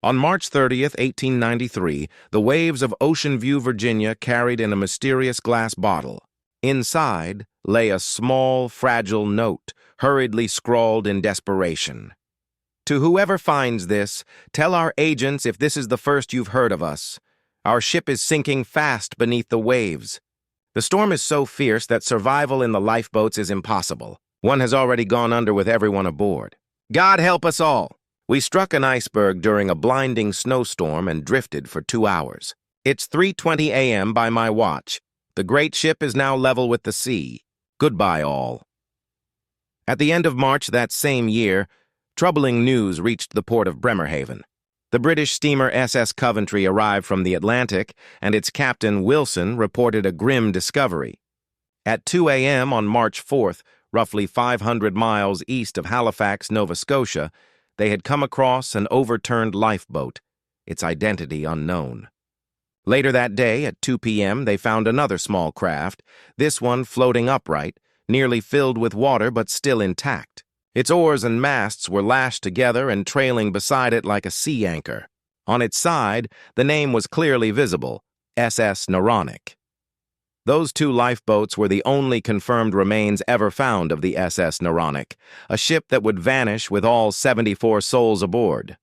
On March 30th, 1893, the waves of Ocean View, Virginia carried in a mysterious glass bottle. Inside lay a small, fragile note, hurriedly scrawled in desperation. To whoever finds this, tell our agents if this is the first you've heard of us. Our ship is sinking fast beneath the waves. The storm is so fierce that survival in the lifeboats is impossible. One has already gone under with everyone aboard. God help us all! We struck an iceberg during a blinding snowstorm and drifted for 2 hours. It's 3:20 a.m. by my watch. The great ship is now level with the sea. Goodbye, all. At the end of March that same year, troubling news reached the port of Bremerhaven. The British steamer SS Coventry arrived from the Atlantic, and its captain, Wilson, reported a grim discovery. At 2 a.m. on March 4th, roughly 500 miles east of Halifax, Nova Scotia, they had come across an overturned lifeboat, its identity unknown. Later that day, at 2 p.m., they found another small craft, this one floating upright, nearly filled with water but still intact. Its oars and masts were lashed together and trailing beside it like a sea anchor. On its side, the name was clearly visible, SS Naronic. Those 2 lifeboats were the only confirmed remains ever found of the SS Naronic, a ship that would vanish with all 74 souls aboard.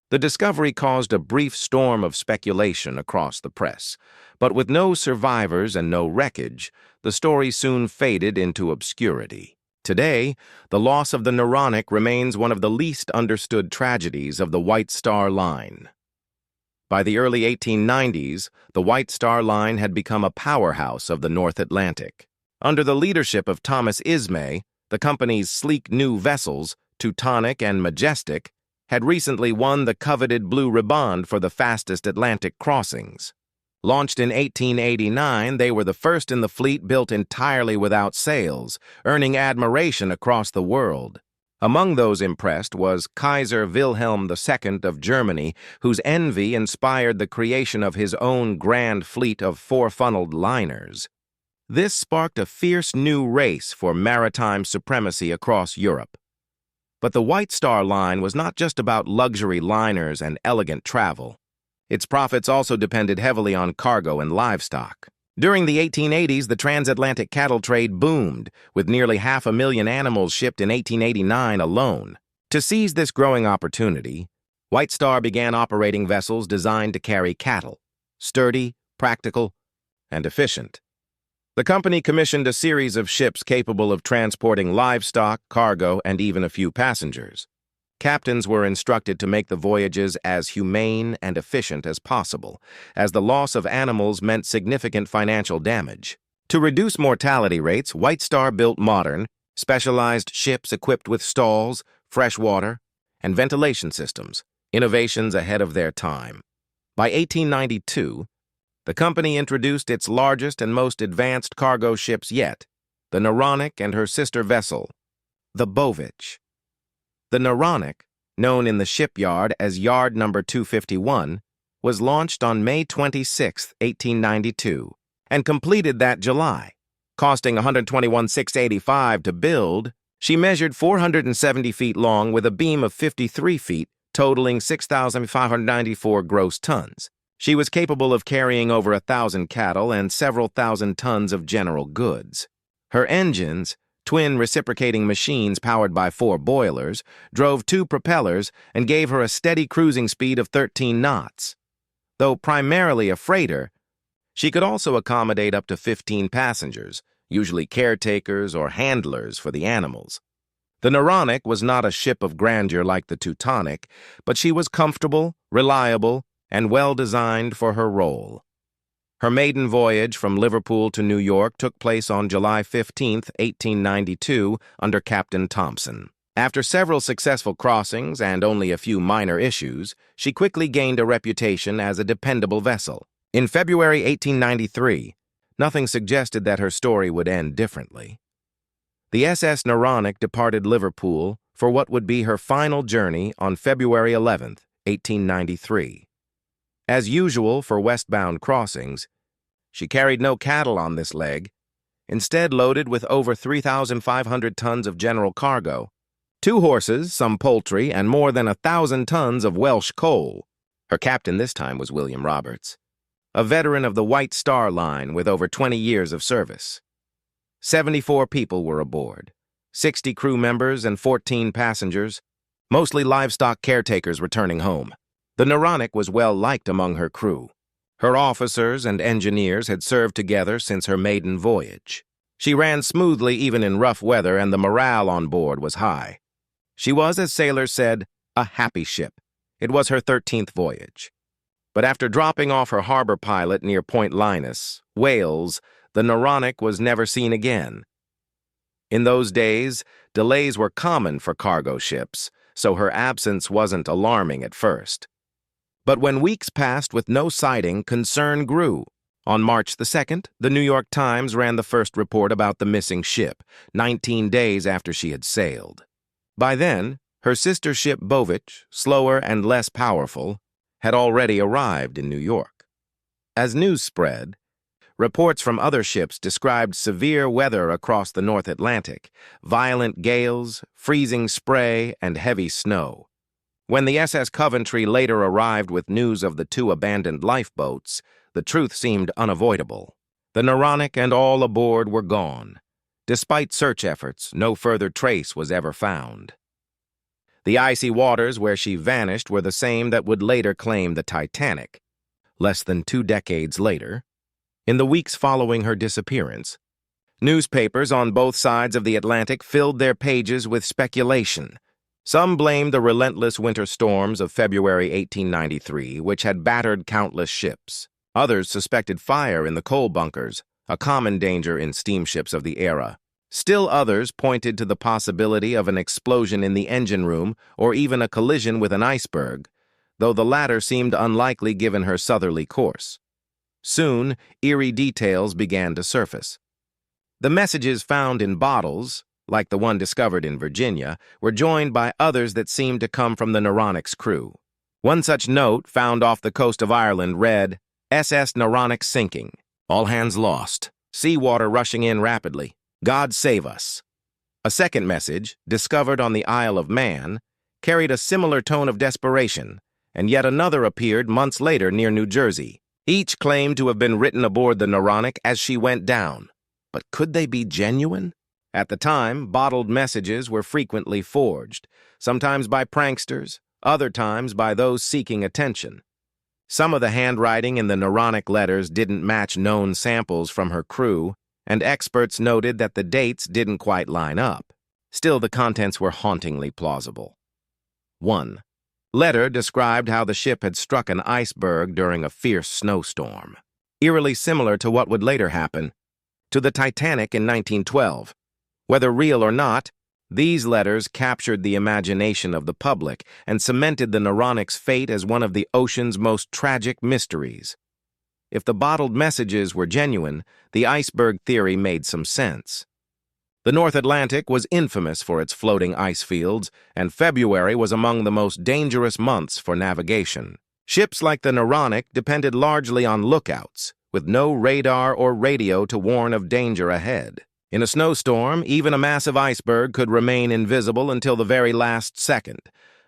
The discovery caused a brief storm of speculation across the press, but with no survivors and no wreckage, the story soon faded into obscurity. Today, the loss of the Naronic remains one of the least understood tragedies of the White Star Line. By the early 1890s, the White Star Line had become a powerhouse of the North Atlantic. Under the leadership of Thomas Ismay, the company's sleek new vessels, Titanic and Majestic, had recently won the coveted Blue Riband for the fastest Atlantic crossings. Launched in 1889, they were the first in the fleet built entirely without sails, earning admiration across the world. Among those impressed was Kaiser Wilhelm II of Germany, whose envy inspired the creation of his own grand fleet of 4-funneled liners. This sparked a fierce new race for maritime supremacy across Europe. But the White Star Line was not just about luxury liners and elegant travel. Its profits also depended heavily on cargo and livestock. During the 1880s, the transatlantic cattle trade boomed, with nearly 500,000 animals shipped in 1889 alone. To seize this growing opportunity, White Star began operating vessels designed to carry cattle, sturdy, practical, and efficient. The company commissioned a series of ships capable of transporting livestock, cargo, and even a few passengers. Captains were instructed to make the voyages as humane and efficient as possible, as the loss of animals meant significant financial damage. To reduce mortality rates, White Star built modern, specialized ships equipped with stalls, fresh water, and ventilation systems, innovations ahead of their time. By 1892, the company introduced its largest and most advanced cargo ships yet, the Naronic and her sister vessel, the Bovich. The Naronic, known in the shipyard as Yard Number 251, was launched on May 26, 1892, and completed that July. Costing $121,685 to build, she measured 470 feet long with a beam of 53 feet, totaling 6,594 gross tons. She was capable of carrying over 1,000 cattle and several thousand tons of general goods. Her engines, twin reciprocating machines powered by 4 boilers, drove 2 propellers and gave her a steady cruising speed of 13 knots. Though primarily a freighter, she could also accommodate up to 15 passengers, usually caretakers or handlers for the animals. The Naronic was not a ship of grandeur like the Titanic, but she was comfortable, reliable, and well-designed for her role. Her maiden voyage from Liverpool to New York took place on July 15, 1892, under Captain Thompson. After several successful crossings and only a few minor issues, she quickly gained a reputation as a dependable vessel. In February 1893, nothing suggested that her story would end differently. The SS Naronic departed Liverpool for what would be her final journey on February 11, 1893. As usual for westbound crossings, she carried no cattle on this leg, instead loaded with over 3,500 tons of general cargo, 2 horses, some poultry, and more than 1,000 tons of Welsh coal. Her captain this time was William Roberts, a veteran of the White Star Line with over 20 years of service. 74 people were aboard, 60 crew members and 14 passengers, mostly livestock caretakers returning home. The Naronic was well liked among her crew. Her officers and engineers had served together since her maiden voyage. She ran smoothly even in rough weather, and the morale on board was high. She was, as sailors said, a happy ship. It was her 13th voyage. But after dropping off her harbor pilot near Point Linus, Wales, the Naronic was never seen again. In those days, delays were common for cargo ships, so her absence wasn't alarming at first. But when weeks passed with no sighting, concern grew. On March the 2nd, the New York Times ran the first report about the missing ship, 19 days after she had sailed. By then, her sister ship Bovich, slower and less powerful, had already arrived in New York. As news spread, reports from other ships described severe weather across the North Atlantic, violent gales, freezing spray, and heavy snow. When the SS Coventry later arrived with news of the 2 abandoned lifeboats, the truth seemed unavoidable. The Naronic and all aboard were gone. Despite search efforts, no further trace was ever found. The icy waters where she vanished were the same that would later claim the Titanic. Less than 2 decades later, in the weeks following her disappearance, newspapers on both sides of the Atlantic filled their pages with speculation. Some blamed the relentless winter storms of February 1893, which had battered countless ships. Others suspected fire in the coal bunkers, a common danger in steamships of the era. Still others pointed to the possibility of an explosion in the engine room or even a collision with an iceberg, though the latter seemed unlikely given her southerly course. Soon, eerie details began to surface. The messages found in bottles, like the one discovered in Virginia, were joined by others that seemed to come from the Naronic's crew. One such note, found off the coast of Ireland, read, SS Naronic sinking. All hands lost. Seawater rushing in rapidly. God save us. A second message, discovered on the Isle of Man, carried a similar tone of desperation, and yet another appeared months later near New Jersey. Each claimed to have been written aboard the Naronic as she went down. But could they be genuine? At the time, bottled messages were frequently forged, sometimes by pranksters, other times by those seeking attention. Some of the handwriting in the Naronic letters didn't match known samples from her crew, and experts noted that the dates didn't quite line up. Still, the contents were hauntingly plausible. 1. Letter described how the ship had struck an iceberg during a fierce snowstorm, eerily similar to what would later happen to the Titanic in 1912. Whether real or not, these letters captured the imagination of the public and cemented the Naronic's fate as one of the ocean's most tragic mysteries. If the bottled messages were genuine, the iceberg theory made some sense. The North Atlantic was infamous for its floating ice fields, and February was among the most dangerous months for navigation. Ships like the Naronic depended largely on lookouts, with no radar or radio to warn of danger ahead. In a snowstorm, even a massive iceberg could remain invisible until the very last second.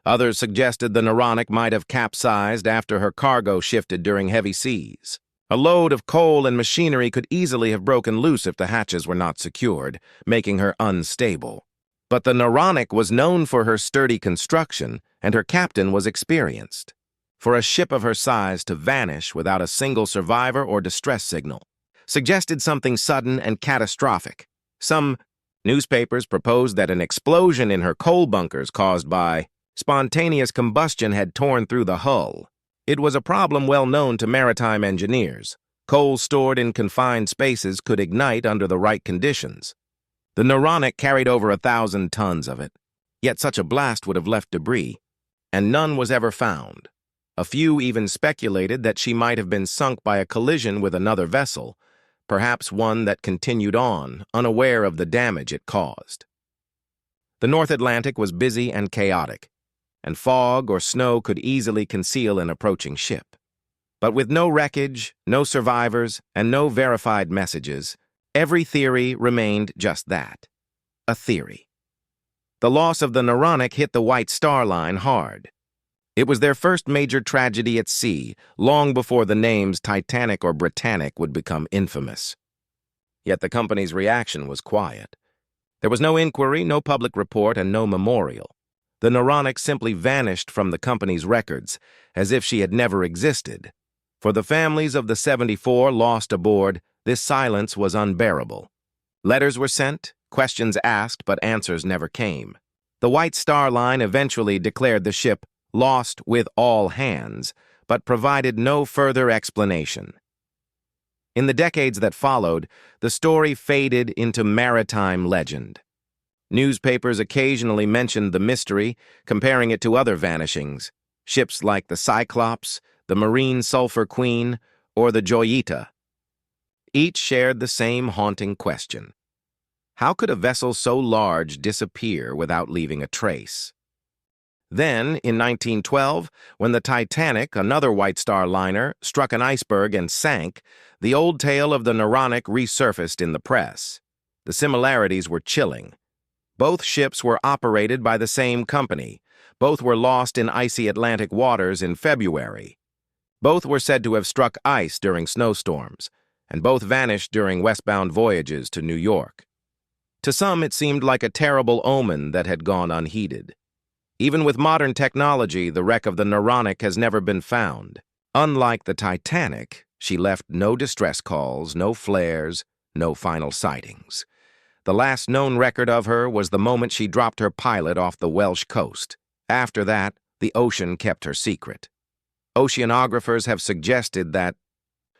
Others suggested the Naronic might have capsized after her cargo shifted during heavy seas. A load of coal and machinery could easily have broken loose if the hatches were not secured, making her unstable. But the Naronic was known for her sturdy construction, and her captain was experienced. For a ship of her size to vanish without a single survivor or distress signal suggested something sudden and catastrophic. Some newspapers proposed that an explosion in her coal bunkers caused by spontaneous combustion had torn through the hull. It was a problem well known to maritime engineers. Coal stored in confined spaces could ignite under the right conditions. The Naronic carried over 1,000 tons of it, yet such a blast would have left debris, and none was ever found. A few even speculated that she might have been sunk by a collision with another vessel, perhaps one that continued on, unaware of the damage it caused. The North Atlantic was busy and chaotic, and fog or snow could easily conceal an approaching ship. But with no wreckage, no survivors, and no verified messages, every theory remained just that, a theory. The loss of the Naronic hit the White Star Line hard. It was their first major tragedy at sea, long before the names Titanic or Britannic would become infamous. Yet the company's reaction was quiet. There was no inquiry, no public report, and no memorial. The Naronic simply vanished from the company's records, as if she had never existed. For the families of the 74 lost aboard, this silence was unbearable. Letters were sent, questions asked, but answers never came. The White Star Line eventually declared the ship lost with all hands, but provided no further explanation. In the decades that followed, the story faded into maritime legend. Newspapers occasionally mentioned the mystery, comparing it to other vanishings, ships like the Cyclops, the Marine Sulphur Queen, or the Joyita. Each shared the same haunting question. How could a vessel so large disappear without leaving a trace? Then, in 1912, when the Titanic, another White Star liner, struck an iceberg and sank, the old tale of the Naronic resurfaced in the press. The similarities were chilling. Both ships were operated by the same company. Both were lost in icy Atlantic waters in February. Both were said to have struck ice during snowstorms, and both vanished during westbound voyages to New York. To some, it seemed like a terrible omen that had gone unheeded. Even with modern technology, the wreck of the Naronic has never been found. Unlike the Titanic, she left no distress calls, no flares, no final sightings. The last known record of her was the moment she dropped her pilot off the Welsh coast. After that, the ocean kept her secret. Oceanographers have suggested that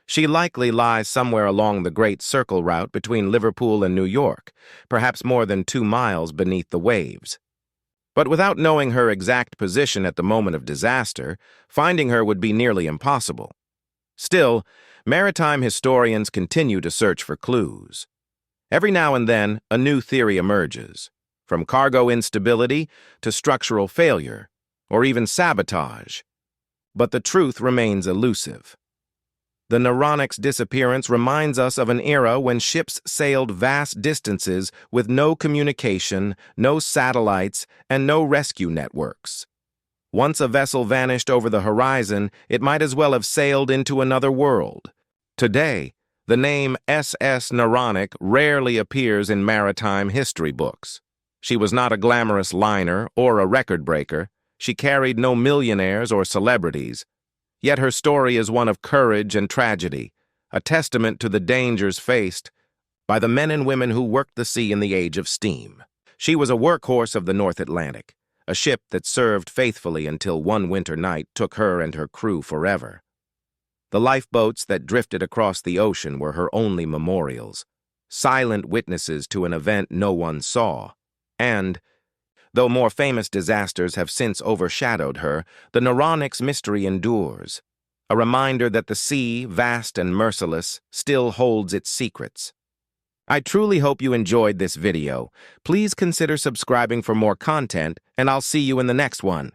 she likely lies somewhere along the Great Circle route between Liverpool and New York, perhaps more than 2 miles beneath the waves. But without knowing her exact position at the moment of disaster, finding her would be nearly impossible. Still, maritime historians continue to search for clues. Every now and then, a new theory emerges, from cargo instability to structural failure, or even sabotage. But the truth remains elusive. The Naronic's disappearance reminds us of an era when ships sailed vast distances with no communication, no satellites, and no rescue networks. Once a vessel vanished over the horizon, it might as well have sailed into another world. Today, the name SS Naronic rarely appears in maritime history books. She was not a glamorous liner or a record breaker. She carried no millionaires or celebrities. Yet her story is one of courage and tragedy, a testament to the dangers faced by the men and women who worked the sea in the age of steam. She was a workhorse of the North Atlantic, a ship that served faithfully until one winter night took her and her crew forever. The lifeboats that drifted across the ocean were her only memorials, silent witnesses to an event no one saw. And, though more famous disasters have since overshadowed her, the Naronic's mystery endures, a reminder that the sea, vast and merciless, still holds its secrets. I truly hope you enjoyed this video. Please consider subscribing for more content, and I'll see you in the next one.